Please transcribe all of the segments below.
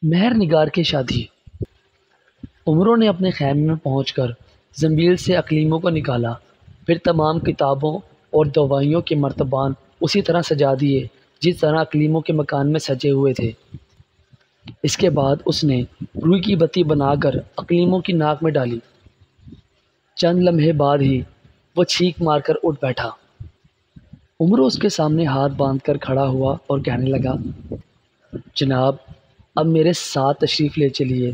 مہر نگار کی شادی۔ عمروں نے اپنے خیمے میں پہنچ کر زنبیل سے اقلیموں کو نکالا، پھر تمام کتابوں اور دوائیوں کے مرتبان اسی طرح سجا دیے جس طرح اقلیموں کے مکان میں سجے ہوئے تھے۔ اس کے بعد اس نے روئی کی بتی بنا کر اقلیموں کی ناک میں ڈالی۔ چند لمحے بعد ہی وہ چھینک مار کر اٹھ بیٹھا۔ عمرو اس کے سامنے ہاتھ باندھ کر کھڑا ہوا اور کہنے لگا، جناب، اب میرے ساتھ تشریف لے چلیے،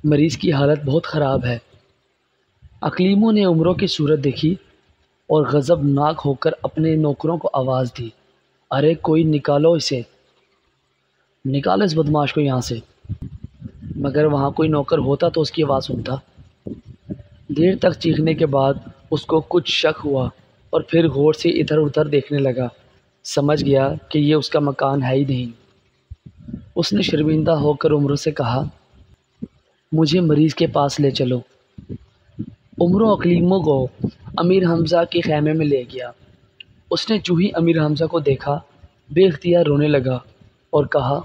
مریض کی حالت بہت خراب ہے۔ اقلیموں نے عمرو کی صورت دیکھی اور غضبناک ہو کر اپنے نوکروں کو آواز دی، ارے کوئی نکالو اسے، نکالو اس بدماش کو یہاں سے۔ مگر وہاں کوئی نوکر ہوتا تو اس کی آواز سنتا۔ دیر تک چیخنے کے بعد اس کو کچھ شک ہوا اور پھر غور سے ادھر ادھر دیکھنے لگا۔ سمجھ گیا کہ یہ اس کا مکان ہے ہی نہیں۔ اس نے شرمندہ ہو کر عمرو سے کہا، مجھے مریض کے پاس لے چلو۔ عمرو اقلیموں کو امیر حمزہ کے خیمے میں لے گیا۔ اس نے جو ہی امیر حمزہ کو دیکھا بے اختیار رونے لگا اور کہا،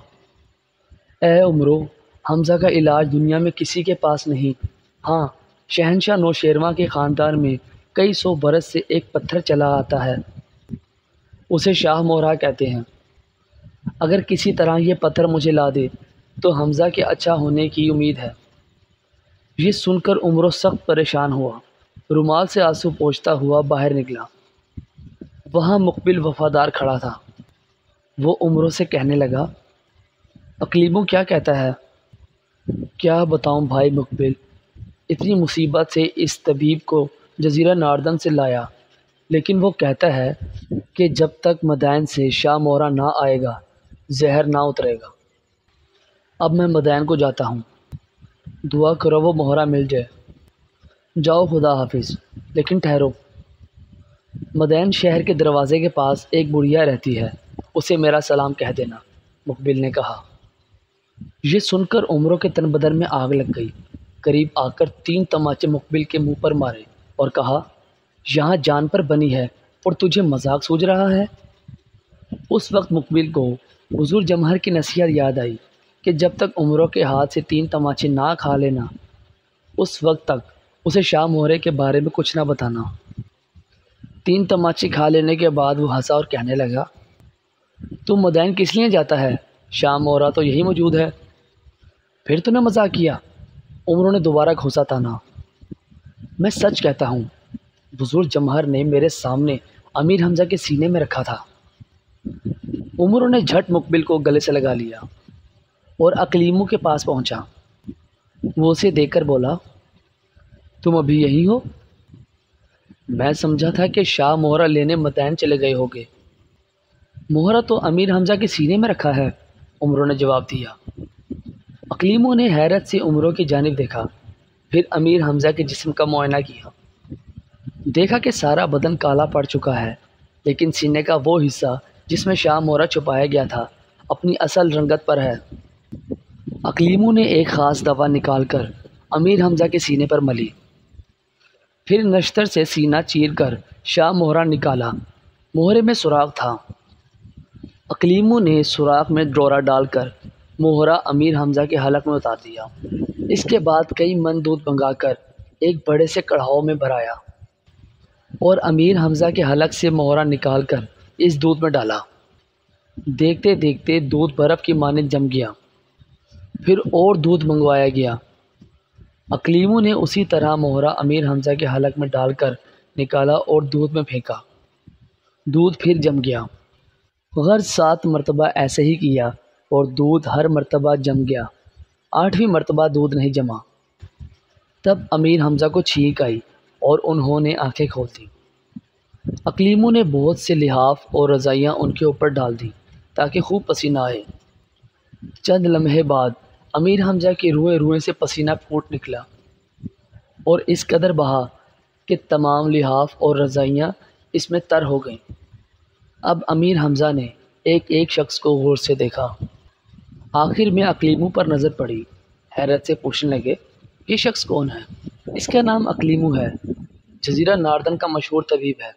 اے عمرو، حمزہ کا علاج دنیا میں کسی کے پاس نہیں، ہاں شہنشاہ نوشیروان کے خاندان میں کئی سو برس سے ایک پتھر چلا آتا ہے، اسے شاہ مہرہ کہتے ہیں۔ اگر کسی طرح یہ پتھر مجھے لا دے تو حمزہ کے اچھا ہونے کی امید ہے۔ یہ سن کر عمرو سخت پریشان ہوا، رومال سے آنسو پوچھتا ہوا باہر نکلا۔ وہاں مقبل وفادار کھڑا تھا۔ وہ عمرو سے کہنے لگا، اقلیموں کیا کہتا ہے؟ کیا بتاؤں بھائی مقبل، اتنی مصیبت سے اس طبیب کو جزیرہ ناردن سے لایا، لیکن وہ کہتا ہے کہ جب تک مدائن سے شاہ مہرہ نہ آئے گا زہر نہ اترے گا۔ اب میں مدائن کو جاتا ہوں، دعا کرو وہ مہرہ مل جائے۔ جاؤ، خدا حافظ، لیکن ٹھہرو، مدائن شہر کے دروازے کے پاس ایک بڑھیا رہتی ہے، اسے میرا سلام کہہ دینا، مقبل نے کہا۔ یہ سن کر عمرو کے تن بدن میں آگ لگ گئی۔ قریب آ کر 3 تماچے مقبل کے منہ پر مارے اور کہا، یہاں جان پر بنی ہے اور تجھے مذاق سوچ رہا ہے؟ اس وقت مقبل کو حضور جمہر کی نصیحت یاد آئی کہ جب تک عمرو کے ہاتھ سے 3 تماچے نہ کھا لینا، اس وقت تک اسے شاہ مہرے کے بارے میں کچھ نہ بتانا۔ 3 تماچے کھا لینے کے بعد وہ ہنسا اور کہنے لگا، تو مدائن کس لیے جاتا ہے؟ شاہ مہرہ تو یہی موجود ہے۔ پھر تو نے مذاق کیا، عمرو نے دوبارہ گھوسا تانا۔ میں سچ کہتا ہوں، حضور جمہر نے میرے سامنے امیر حمزہ کے سینے میں رکھا تھا۔ عمرو نے جھٹ مقبل کو گلے سے لگا لیا اور اقلیموں کے پاس پہنچا۔ وہ اسے دیکھ کر بولا، تم ابھی یہی ہو؟ میں سمجھا تھا کہ شاہ مہرہ لینے مدائن چلے گئے ہوگے۔ مہرہ تو امیر حمزہ کے سینے میں رکھا ہے، عمرو نے جواب دیا۔ اقلیموں نے حیرت سے عمرو کی جانب دیکھا، پھر امیر حمزہ کے جسم کا معائنہ کیا۔ دیکھا کہ سارا بدن کالا پڑ چکا ہے، لیکن سینے کا وہ حصہ جس میں شاہ مہرہ چھپایا گیا تھا اپنی اصل رنگت پر ہے۔ اقلیموں نے ایک خاص دوا نکال کر امیر حمزہ کے سینے پر ملی، پھر نشتر سے سینہ چیر کر شاہ مہرہ نکالا۔ مہرے میں سوراخ تھا۔ اقلیموں نے سوراخ میں ڈورا ڈال کر مہرہ امیر حمزہ کے حلق میں اتار دیا۔ اس کے بعد کئی من دودھ منگا کر ایک بڑے سے کڑھاؤ میں بھرایا اور امیر حمزہ کے حلق سے مہرہ نکال کر اس دودھ میں ڈالا۔ دیکھتے دیکھتے دودھ برف کی مانند جم گیا۔ پھر اور دودھ منگوایا گیا۔ اقلیموں نے اسی طرح مہرہ امیر حمزہ کے حلق میں ڈال کر نکالا اور دودھ میں پھینکا۔ دودھ پھر جم گیا۔ غرض 7 مرتبہ ایسے ہی کیا اور دودھ ہر مرتبہ جم گیا۔ 8ویں مرتبہ دودھ نہیں جما۔ تب امیر حمزہ کو چھینک آئی اور انہوں نے آنکھیں کھول دیں۔ اقلیموں نے بہت سے لحاف اور رضائیاں ان کے اوپر ڈال دیں تاکہ خوب پسینہ آئے۔ چند لمحے بعد امیر حمزہ کے روئیں روئیں سے پسینہ پھوٹ نکلا اور اس قدر بہا کہ تمام لحاف اور رضائیاں اس میں تر ہو گئیں۔ اب امیر حمزہ نے ایک ایک شخص کو غور سے دیکھا۔ آخر میں اقلیموں پر نظر پڑی۔ حیرت سے پوچھنے لگے، یہ شخص کون ہے؟ اس کا نام اقلیموں ہے، جزیرہ ناردن کا مشہور طبیب ہے۔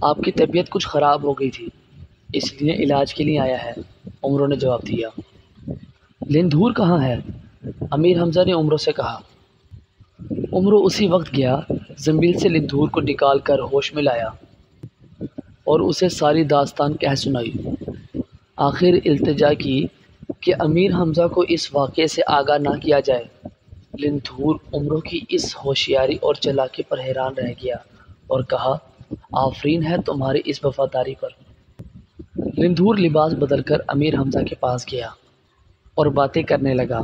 آپ کی طبیعت کچھ خراب ہو گئی تھی، اس لیے علاج کے لیے آیا ہے، عمرو نے جواب دیا۔ لندھور کہاں ہے؟ امیر حمزہ نے عمرو سے کہا۔ عمرو اسی وقت گیا، زنبیل سے لندھور کو نکال کر ہوش میں لایا اور اسے ساری داستان کہہ سنائی۔ آخر التجا کی کہ امیر حمزہ کو اس واقعے سے آگاہ نہ کیا جائے۔ لندھور عمرو کی اس ہوشیاری اور چالاکی پر حیران رہ گیا اور کہا، آفرین ہے تمہاری اس وفاداری پر۔ لندھور لباس بدل کر امیر حمزہ کے پاس گیا اور باتیں کرنے لگا۔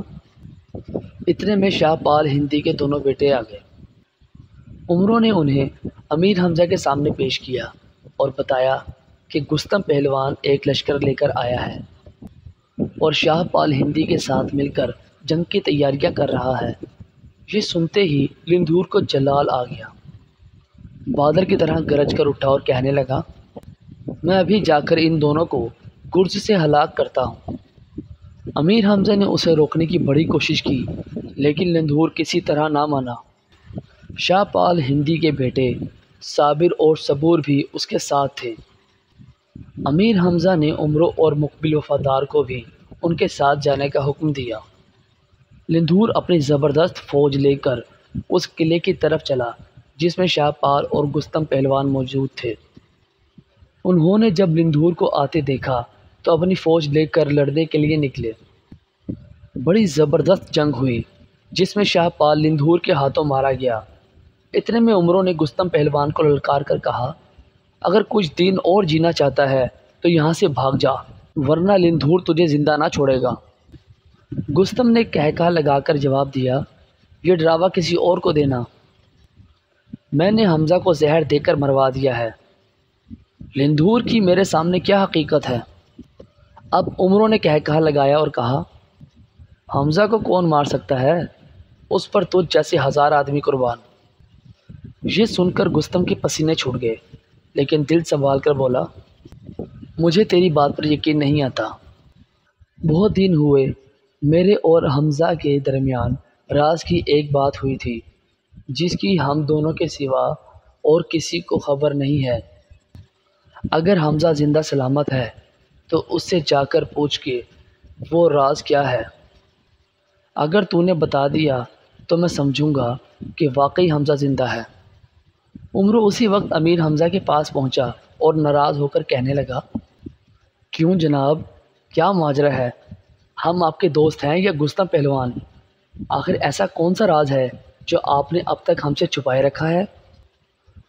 اتنے میں شاہ پال ہندی کے دونوں بیٹے آ گئے۔ عمرو نے انہیں امیر حمزہ کے سامنے پیش کیا اور بتایا کہ گستم پہلوان ایک لشکر لے کر آیا ہے اور شاہ پال ہندی کے ساتھ مل کر جنگ کی تیاریاں کر رہا ہے۔ یہ سنتے ہی لندھور کو جلال آ گیا، بادل کی طرح گرج کر اٹھا اور کہنے لگا، میں ابھی جا کر ان دونوں کو گرز سے ہلاک کرتا ہوں۔ امیر حمزہ نے اسے روکنے کی بڑی کوشش کی لیکن لندھور کسی طرح نہ مانا۔ شاہ پال ہندی کے بیٹے صابر اور صبور بھی اس کے ساتھ تھے۔ امیر حمزہ نے عمرو اور مقبل وفادار کو بھی ان کے ساتھ جانے کا حکم دیا۔ لندھور اپنی زبردست فوج لے کر اس قلعے کی طرف چلا جس میں شاہ پال اور گستم پہلوان موجود تھے۔ انہوں نے جب لندھور کو آتے دیکھا تو اپنی فوج لے کر لڑنے کے لیے نکلے۔ بڑی زبردست جنگ ہوئی جس میں شاہ پال لندھور کے ہاتھوں مارا گیا۔ اتنے میں عمرو نے گستم پہلوان کو للکار کر کہا، اگر کچھ دن اور جینا چاہتا ہے تو یہاں سے بھاگ جا، ورنہ لندھور تجھے زندہ نہ چھوڑے گا۔ گستم نے کہکہا لگا کر جواب دیا، یہ ڈراوا کسی اور کو دینا، میں نے حمزہ کو زہر دے کر مروا دیا ہے۔ لندھور کی میرے سامنے کیا حقیقت ہے؟ اب عمرو نے کہکہا لگایا اور کہا، حمزہ کو کون مار سکتا ہے؟ اس پر تجھ جیسے 1000 آدمی قربان۔ یہ سن کر گستم کے پسینے چھوٹ گئے لیکن دل سنبھال کر بولا، مجھے تیری بات پر یقین نہیں آتا۔ بہت دن ہوئے میرے اور حمزہ کے درمیان راز کی ایک بات ہوئی تھی جس کی ہم دونوں کے سوا اور کسی کو خبر نہیں ہے۔ اگر حمزہ زندہ سلامت ہے تو اس سے جا کر پوچھ کے وہ راز کیا ہے۔ اگر تو نے بتا دیا تو میں سمجھوں گا کہ واقعی حمزہ زندہ ہے۔ عمرو اسی وقت امیر حمزہ کے پاس پہنچا اور ناراض ہو کر کہنے لگا، کیوں جناب، کیا ماجرا ہے؟ ہم آپ کے دوست ہیں یا گستم پہلوان؟ آخر ایسا کون سا راز ہے جو آپ نے اب تک ہم سے چھپائے رکھا ہے؟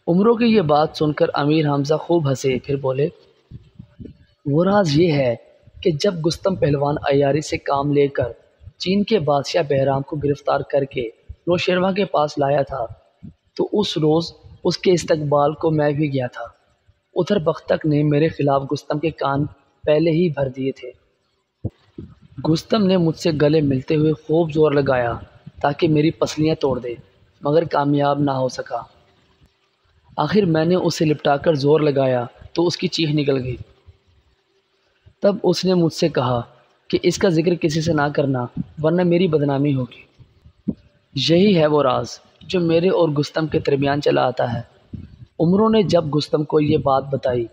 عمرو کی یہ بات سن کر امیر حمزہ خوب ہنسے، پھر بولے، وہ راز یہ ہے کہ جب گستم پہلوان عیاری سے کام لے کر چین کے بادشاہ بہرام کو گرفتار کر کے نوشیروان کے پاس لایا تھا تو اس روز اس کے استقبال کو میں بھی گیا تھا۔ ادھر بختک نے میرے خلاف گستم کے کان پہلے ہی بھر دیے تھے۔ گستم نے مجھ سے گلے ملتے ہوئے خوب زور لگایا تاکہ میری پسلیاں توڑ دے، مگر کامیاب نہ ہو سکا۔ آخر میں نے اسے لپٹا کر زور لگایا تو اس کی چیخ نکل گئی۔ تب اس نے مجھ سے کہا کہ اس کا ذکر کسی سے نہ کرنا ورنہ میری بدنامی ہوگی۔ یہی ہے وہ راز جو میرے اور گستم کے درمیان چلا آتا ہے۔ عمرو نے جب گستم کو یہ بات بتائی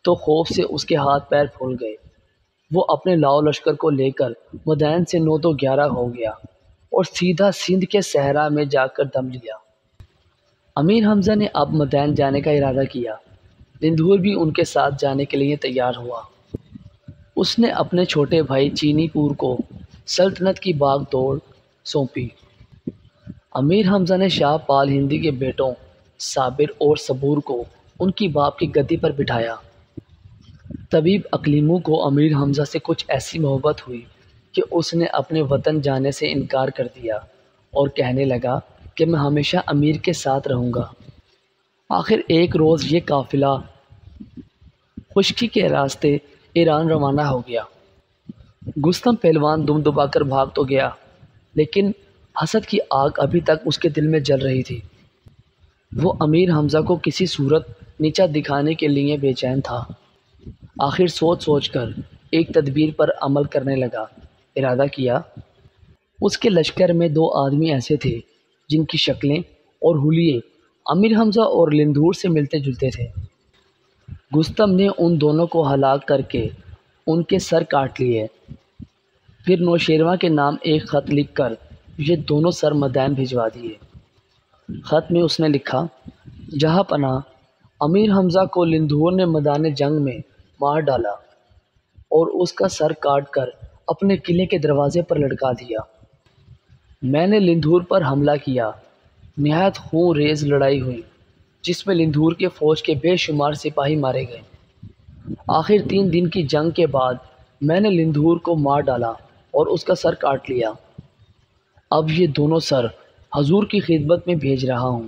تو خوف سے اس کے ہاتھ پیر پھول گئے۔ وہ اپنے لاؤ لشکر کو لے کر مدین سے 9-11 ہو گیا اور سیدھا سندھ کے صحرا میں جا کر دم لیا۔ امیر حمزہ نے اب مدین جانے کا ارادہ کیا۔ لندھور بھی ان کے ساتھ جانے کے لیے تیار ہوا۔ اس نے اپنے چھوٹے بھائی چینی پور کو سلطنت کی باغ دوڑ سونپی۔ امیر حمزہ نے شاہ پال ہندی کے بیٹوں صابر اور صبور کو ان کی باپ کی گدی پر بٹھایا۔ طبیب اقلیموں کو امیر حمزہ سے کچھ ایسی محبت ہوئی کہ اس نے اپنے وطن جانے سے انکار کر دیا اور کہنے لگا کہ میں ہمیشہ امیر کے ساتھ رہوں گا۔ آخر ایک روز یہ قافلہ خشکی کے راستے ایران روانہ ہو گیا۔ گستم پہلوان دم دبا کر بھاگ تو گیا لیکن حسد کی آگ ابھی تک اس کے دل میں جل رہی تھی۔ وہ امیر حمزہ کو کسی صورت نیچا دکھانے کے لیے بے چین تھا۔ آخر سوچ سوچ کر ایک تدبیر پر عمل کرنے لگا۔ ارادہ کیا، اس کے لشکر میں 2 آدمی ایسے تھے جن کی شکلیں اور حلیے امیر حمزہ اور لندھور سے ملتے جلتے تھے۔ گستم نے ان دونوں کو ہلاک کر کے ان کے سر کاٹ لیے۔ پھر نوشیروان کے نام ایک خط لکھ کر یہ دونوں سر مدین بھجوا دیے۔ خط میں اس نے لکھا، جہاں پناہ امیر حمزہ کو لندھور نے میدان جنگ میں مار ڈالا اور اس کا سر کاٹ کر اپنے قلعے کے دروازے پر لٹکا دیا۔ میں نے لندھور پر حملہ کیا، نہایت خون ریز لڑائی ہوئی جس میں لندھور کے فوج کے بے شمار سپاہی مارے گئے۔ آخر 3 دن کی جنگ کے بعد میں نے لندھور کو مار ڈالا اور اس کا سر کاٹ لیا۔ اب یہ دونوں سر حضور کی خدمت میں بھیج رہا ہوں۔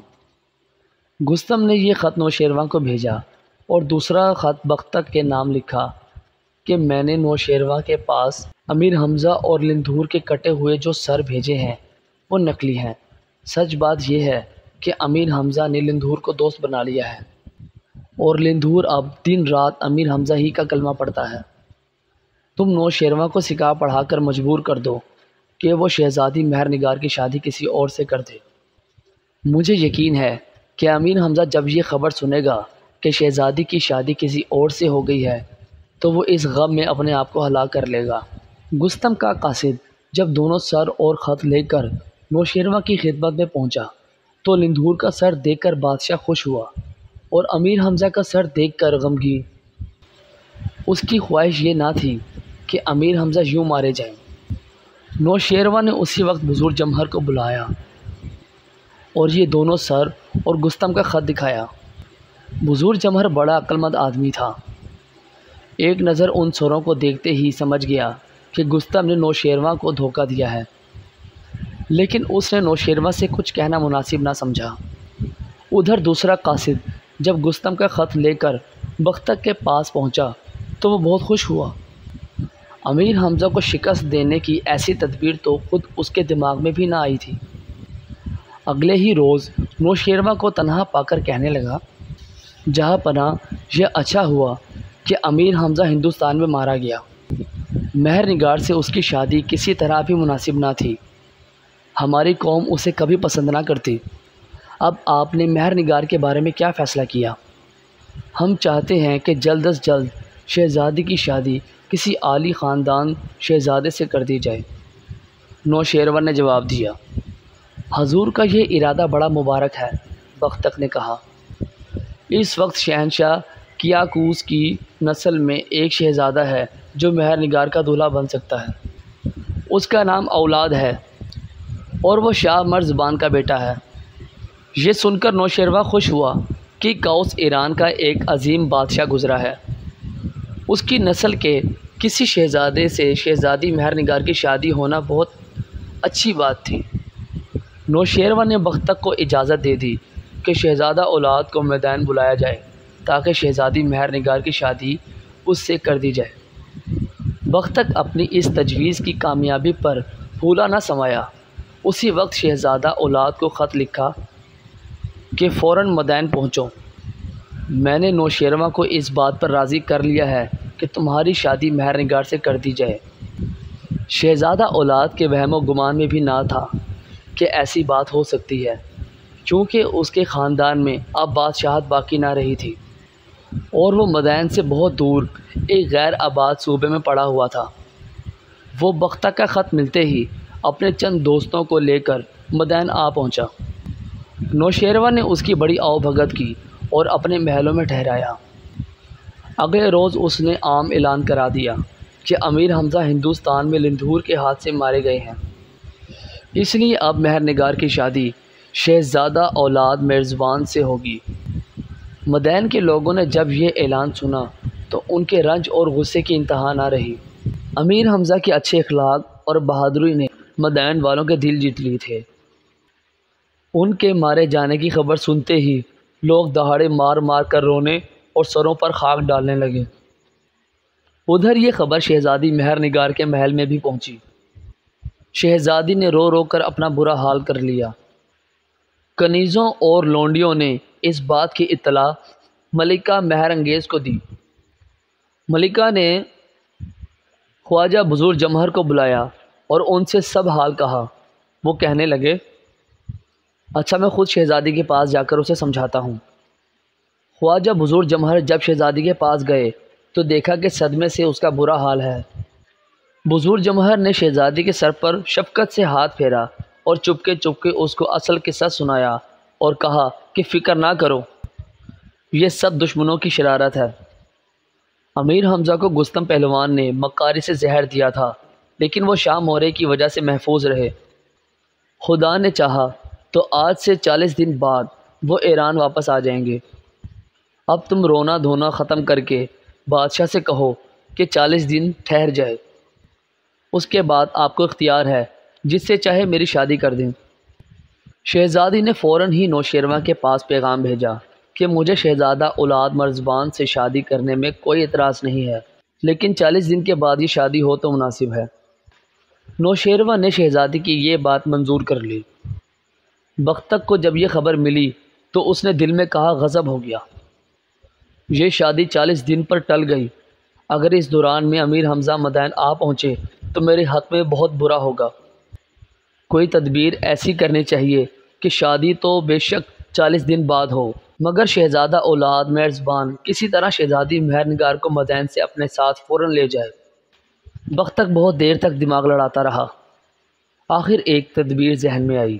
گستم نے یہ خط نوشیروان کو بھیجا اور دوسرا خط بختک کے نام لکھا کہ میں نے نوشیروان کے پاس امیر حمزہ اور لندھور کے کٹے ہوئے جو سر بھیجے ہیں وہ نقلی ہیں۔ سچ بات یہ ہے کہ امیر حمزہ نے لندھور کو دوست بنا لیا ہے اور لندھور اب دن رات امیر حمزہ ہی کا کلمہ پڑھتا ہے۔ تم نوشیروان کو سکھا پڑھا کر مجبور کر دو کہ وہ شہزادی مہر نگار کی شادی کسی اور سے کر دے۔ مجھے یقین ہے کہ امیر حمزہ جب یہ خبر سنے گا کہ شہزادی کی شادی کسی اور سے ہو گئی ہے تو وہ اس غم میں اپنے آپ کو ہلاک کر لے گا۔ گستم کا قاصد جب دونوں سر اور خط لے کر نوشیروان کی خدمت میں پہنچا تو لندھور کا سر دیکھ کر بادشاہ خوش ہوا اور امیر حمزہ کا سر دیکھ کر غمگین۔ اس کی خواہش یہ نہ تھی کہ امیر حمزہ یوں مارے جائیں۔ نوشیروان نے اسی وقت بزرگ جمہر کو بلایا اور یہ دونوں سر اور گستم کا خط دکھایا۔ بزرگ جمہر بڑا عقلمند آدمی تھا۔ ایک نظر ان سروں کو دیکھتے ہی سمجھ گیا کہ گستم نے نوشیروان کو دھوکہ دیا ہے، لیکن اس نے نوشیروان سے کچھ کہنا مناسب نہ سمجھا۔ ادھر دوسرا قاصد جب گستم کا خط لے کر بختک کے پاس پہنچا تو وہ بہت خوش ہوا۔ امیر حمزہ کو شکست دینے کی ایسی تدبیر تو خود اس کے دماغ میں بھی نہ آئی تھی۔ اگلے ہی روز نوشیروان کو تنہا پا کر کہنے لگا، جہاں پناہ یہ اچھا ہوا کہ امیر حمزہ ہندوستان میں مارا گیا۔ مہر نگار سے اس کی شادی کسی طرح بھی مناسب نہ تھی۔ ہماری قوم اسے کبھی پسند نہ کرتی۔ اب آپ نے مہر نگار کے بارے میں کیا فیصلہ کیا؟ ہم چاہتے ہیں کہ جلد از جلد شہزادی کی شادی کسی عالی خاندان شہزادے سے کر دی جائے۔ نوشیروان نے جواب دیا، حضور کا یہ ارادہ بڑا مبارک ہے۔ بختک نے کہا، اس وقت شہنشاہ کیاکوس کی نسل میں ایک شہزادہ ہے جو مہر نگار کا دولہا بن سکتا ہے۔ اس کا نام اولاد ہے اور وہ شاہ مرزبان کا بیٹا ہے۔ یہ سن کر نوشیروان خوش ہوا کہ کوس ایران کا ایک عظیم بادشاہ گزرا ہے۔ اس کی نسل کے کسی شہزادے سے شہزادی مہر نگار کی شادی ہونا بہت اچھی بات تھی۔ نوشیروان نے بختک کو اجازت دے دی کہ شہزادہ اولاد کو میدان بلایا جائے تاکہ شہزادی مہر نگار کی شادی اس سے کر دی جائے۔ بختک اپنی اس تجویز کی کامیابی پر پھولا نہ سمایا۔ اسی وقت شہزادہ اولاد کو خط لکھا کہ فوراً مدین پہنچو۔ میں نے نوشیروان کو اس بات پر راضی کر لیا ہے کہ تمہاری شادی مہر نگار سے کر دی جائے۔ شہزادہ اولاد کے وہم و گمان میں بھی نہ تھا کہ ایسی بات ہو سکتی ہے، کیونکہ اس کے خاندان میں اب بادشاہت باقی نہ رہی تھی اور وہ مدین سے بہت دور ایک غیر آباد صوبے میں پڑا ہوا تھا۔ وہ بختک کا خط ملتے ہی اپنے چند دوستوں کو لے کر مدین آ پہنچا۔ نوشیروان نے اس کی بڑی آؤ بھگت کی اور اپنے محلوں میں ٹھہرایا۔ اگلے روز اس نے عام اعلان کرا دیا کہ امیر حمزہ ہندوستان میں لندھور کے ہاتھ سے مارے گئے ہیں، اس لیے اب مہر نگار کی شادی شہزادہ اولاد مرزبان سے ہوگی۔ مدین کے لوگوں نے جب یہ اعلان سنا تو ان کے رنج اور غصے کی انتہا نہ رہی۔ امیر حمزہ کے اچھے اخلاق اور بہادری نے مدین والوں کے دل جیت لیے تھے۔ ان کے مارے جانے کی خبر سنتے ہی لوگ دہاڑے مار مار کر رونے اور سروں پر خاک ڈالنے لگے۔ ادھر یہ خبر شہزادی مہر نگار کے محل میں بھی پہنچی۔ شہزادی نے رو رو کر اپنا برا حال کر لیا۔ کنیزوں اور لونڈیوں نے اس بات کی اطلاع ملکہ مہر انگیز کو دی۔ ملکہ نے خواجہ بزرگ جمہر کو بلایا اور ان سے سب حال کہا۔ وہ کہنے لگے، اچھا میں خود شہزادی کے پاس جا کر اسے سمجھاتا ہوں۔ خواجہ بزرگ جمہر جب شہزادی کے پاس گئے تو دیکھا کہ صدمے سے اس کا برا حال ہے۔ بزرگ جمہر نے شہزادی کے سر پر شفقت سے ہاتھ پھیرا اور چپکے چپکے اس کو اصل قصہ سنایا اور کہا کہ فکر نہ کرو، یہ سب دشمنوں کی شرارت ہے۔ امیر حمزہ کو گستم پہلوان نے مکاری سے زہر دیا تھا، لیکن وہ شاہ موریہ کی وجہ سے محفوظ رہے۔ خدا نے چاہا تو آج سے 40 دن بعد وہ ایران واپس آ جائیں گے۔ اب تم رونا دھونا ختم کر کے بادشاہ سے کہو کہ 40 دن ٹھہر جائے، اس کے بعد آپ کو اختیار ہے، جس سے چاہے میری شادی کر دیں۔ شہزادی نے فوراً ہی نوشیروان کے پاس پیغام بھیجا کہ مجھے شہزادہ اولاد مرزبان سے شادی کرنے میں کوئی اعتراض نہیں ہے، لیکن 40 دن کے بعد یہ شادی ہو تو مناسب ہے۔ نوشیروان نے شہزادی کی یہ بات منظور کر لی۔ بختک کو جب یہ خبر ملی تو اس نے دل میں کہا غضب ہو گیا، یہ شادی 40 دن پر ٹل گئی۔ اگر اس دوران میں امیر حمزہ مدائن آ پہنچے تو میرے حق میں بہت برا ہوگا۔ کوئی تدبیر ایسی کرنی چاہیے کہ شادی تو بے شک 40 دن بعد ہو، مگر شہزادہ اولاد مرزبان کسی طرح شہزادی مہر نگار کو مدائن سے اپنے ساتھ فوراً لے جائے۔ بختک بہت دیر تک دماغ لڑاتا رہا۔ آخر ایک تدبیر ذہن میں آئی۔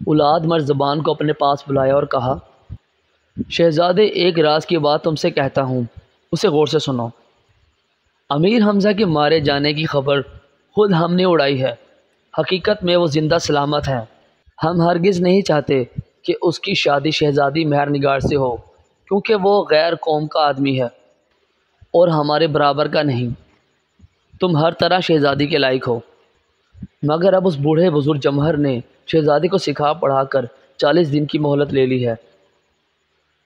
اولاد مرزبان کو اپنے پاس بلایا اور کہا، شہزادے ایک راز کی بات تم سے کہتا ہوں، اسے غور سے سنو۔ امیر حمزہ کے مارے جانے کی خبر خود ہم نے اڑائی ہے، حقیقت میں وہ زندہ سلامت ہیں۔ ہم ہرگز نہیں چاہتے کہ اس کی شادی شہزادی مہر نگار سے ہو، کیونکہ وہ غیر قوم کا آدمی ہے اور ہمارے برابر کا نہیں۔ تم ہر طرح شہزادی کے لائق ہو، مگر اب اس بوڑھے بزرگ جمہر نے شہزادی کو سکھا پڑھا کر 40 دن کی مہلت لے لی ہے۔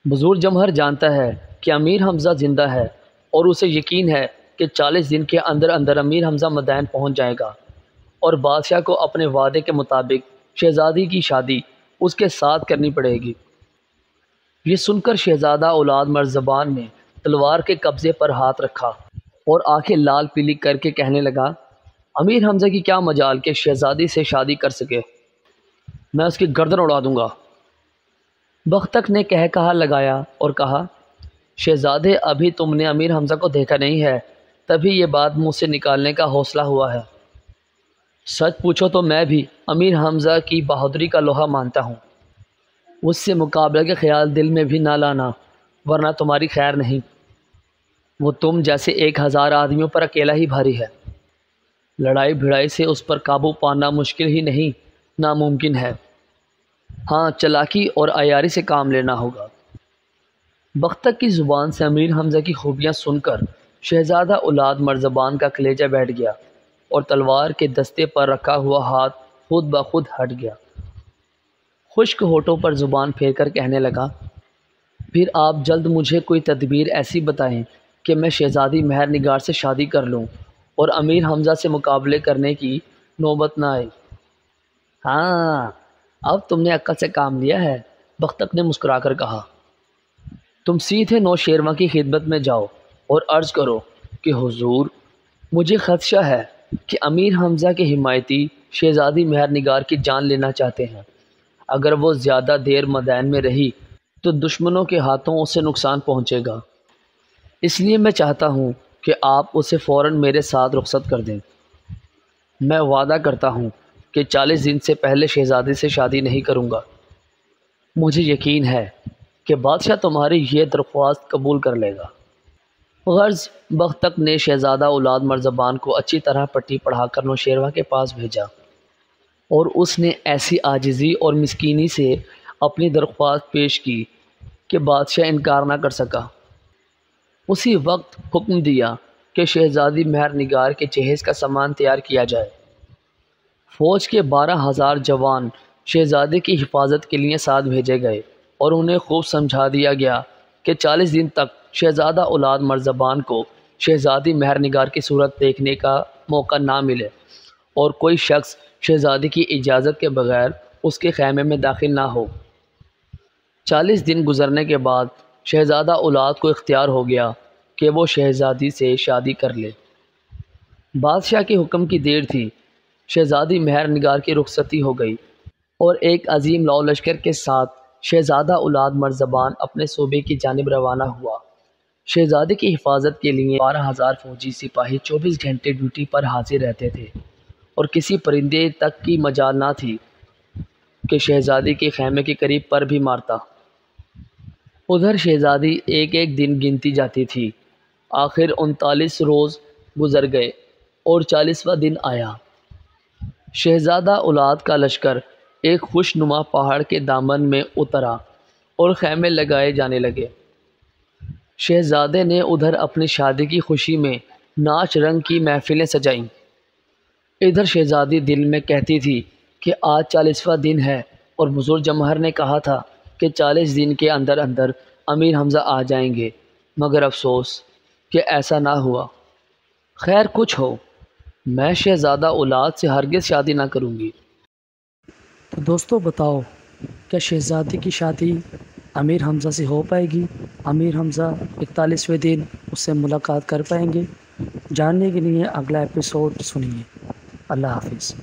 بزرگ جمہر جانتا ہے کہ امیر حمزہ زندہ ہے اور اسے یقین ہے کہ 40 دن کے اندر اندر امیر حمزہ مدائن پہنچ جائے گا اور بادشاہ کو اپنے وعدے کے مطابق شہزادی کی شادی اس کے ساتھ کرنی پڑے گی۔ یہ سن کر شہزادہ اولاد مرزبان نے تلوار کے قبضے پر ہاتھ رکھا اور آنکھیں لال پیلی کر کے کہنے لگا، امیر حمزہ کی کیا مجال کہ شہزادی سے شادی کر سکے، میں اس کی گردن اڑا دوں گا۔ بختک نے کہا لگایا اور کہا، شہزادے ابھی تم نے امیر حمزہ کو دیکھا نہیں ہے، تبھی یہ بات منہ سے نکالنے کا حوصلہ ہوا ہے۔ سچ پوچھو تو میں بھی امیر حمزہ کی بہادری کا لوہا مانتا ہوں۔ اس سے مقابلہ کے خیال دل میں بھی نہ لانا، ورنہ تمہاری خیر نہیں۔ وہ تم جیسے 1000 آدمیوں پر اکیلا ہی بھاری ہے۔ لڑائی بھڑائی سے اس پر قابو پانا مشکل ہی نہیں، ناممکن ہے۔ ہاں، چلاکی اور عیاری سے کام لینا ہوگا۔ بختک کی زبان سے امیر حمزہ کی خوبیاں سن کر شہزادہ اولاد مرزبان کا کلیجہ بیٹھ گیا اور تلوار کے دستے پر رکھا ہوا ہاتھ خود بخود ہٹ گیا۔ خشک ہونٹوں پر زبان پھیر کر کہنے لگا، پھر آپ جلد مجھے کوئی تدبیر ایسی بتائیں کہ میں شہزادی مہر نگار سے شادی کر لوں اور امیر حمزہ سے مقابلے کرنے کی نوبت نہ آئے۔ ہاں، اب تم نے عقل سے کام لیا ہے، بختک نے مسکرا کر کہا۔ تم سیدھے نوشیروان کی خدمت میں جاؤ اور عرض کرو کہ حضور، مجھے خدشہ ہے کہ امیر حمزہ کے حمایتی شہزادی مہر نگار کی جان لینا چاہتے ہیں۔ اگر وہ زیادہ دیر مدائن میں رہی تو دشمنوں کے ہاتھوں اسے نقصان پہنچے گا، اس لیے میں چاہتا ہوں کہ آپ اسے فوراً میرے ساتھ رخصت کر دیں۔ میں وعدہ کرتا ہوں کہ 40 دن سے پہلے شہزادی سے شادی نہیں کروں گا۔ مجھے یقین ہے کہ بادشاہ تمہاری یہ درخواست قبول کر لے گا۔ غرض بختک نے شہزادہ اولاد مرزبان کو اچھی طرح پٹی پڑھا کر نوشیروان کے پاس بھیجا اور اس نے ایسی عاجزی اور مسکینی سے اپنی درخواست پیش کی کہ بادشاہ انکار نہ کر سکا۔ اسی وقت حکم دیا کہ شہزادی مہر نگار کے جہیز کا سامان تیار کیا جائے۔ فوج کے 12,000 جوان شہزادے کی حفاظت کے لیے ساتھ بھیجے گئے اور انہیں خوب سمجھا دیا گیا کہ 40 دن تک شہزادہ اولاد مرزبان کو شہزادی مہر نگار کی صورت دیکھنے کا موقع نہ ملے اور کوئی شخص شہزادی کی اجازت کے بغیر اس کے خیمے میں داخل نہ ہو۔ 40 دن گزرنے کے بعد شہزادہ اولاد کو اختیار ہو گیا کہ وہ شہزادی سے شادی کر لے۔ بادشاہ کے حکم کی دیر تھی، شہزادی مہر نگار کی رخصتی ہو گئی اور ایک عظیم لو لشکر کے ساتھ شہزادہ اولاد مرزبان اپنے صوبے کی جانب روانہ ہوا۔ شہزادے کی حفاظت کے لیے 12,000 فوجی سپاہی 24 گھنٹے ڈیوٹی پر حاضر رہتے تھے اور کسی پرندے تک کی مجال نہ تھی کہ شہزادی کے خیمے کے قریب پر بھی مارتا۔ ادھر شہزادی ایک ایک دن گنتی جاتی تھی۔ آخر 39 روز گزر گئے اور 40واں دن آیا۔ شہزادہ اولاد کا لشکر ایک خوش نما پہاڑ کے دامن میں اترا اور خیمے لگائے جانے لگے۔ شہزادے نے ادھر اپنی شادی کی خوشی میں ناچ رنگ کی محفلیں سجائیں۔ ادھر شہزادی دل میں کہتی تھی کہ آج 40واں دن ہے اور بزرگ جمہر نے کہا تھا کہ 40 دن کے اندر اندر امیر حمزہ آ جائیں گے، مگر افسوس کہ ایسا نہ ہوا۔ خیر کچھ ہو، میں شہزادہ اولاد سے ہرگز شادی نہ کروں گی۔ تو دوستو بتاؤ، کیا شہزادی کی شادی امیر حمزہ سے ہو پائے گی؟ امیر حمزہ 41ویں دن اس سے ملاقات کر پائیں گے؟ جاننے کے لیے اگلا ایپیسوڈ سنیے۔ اللہ حافظ۔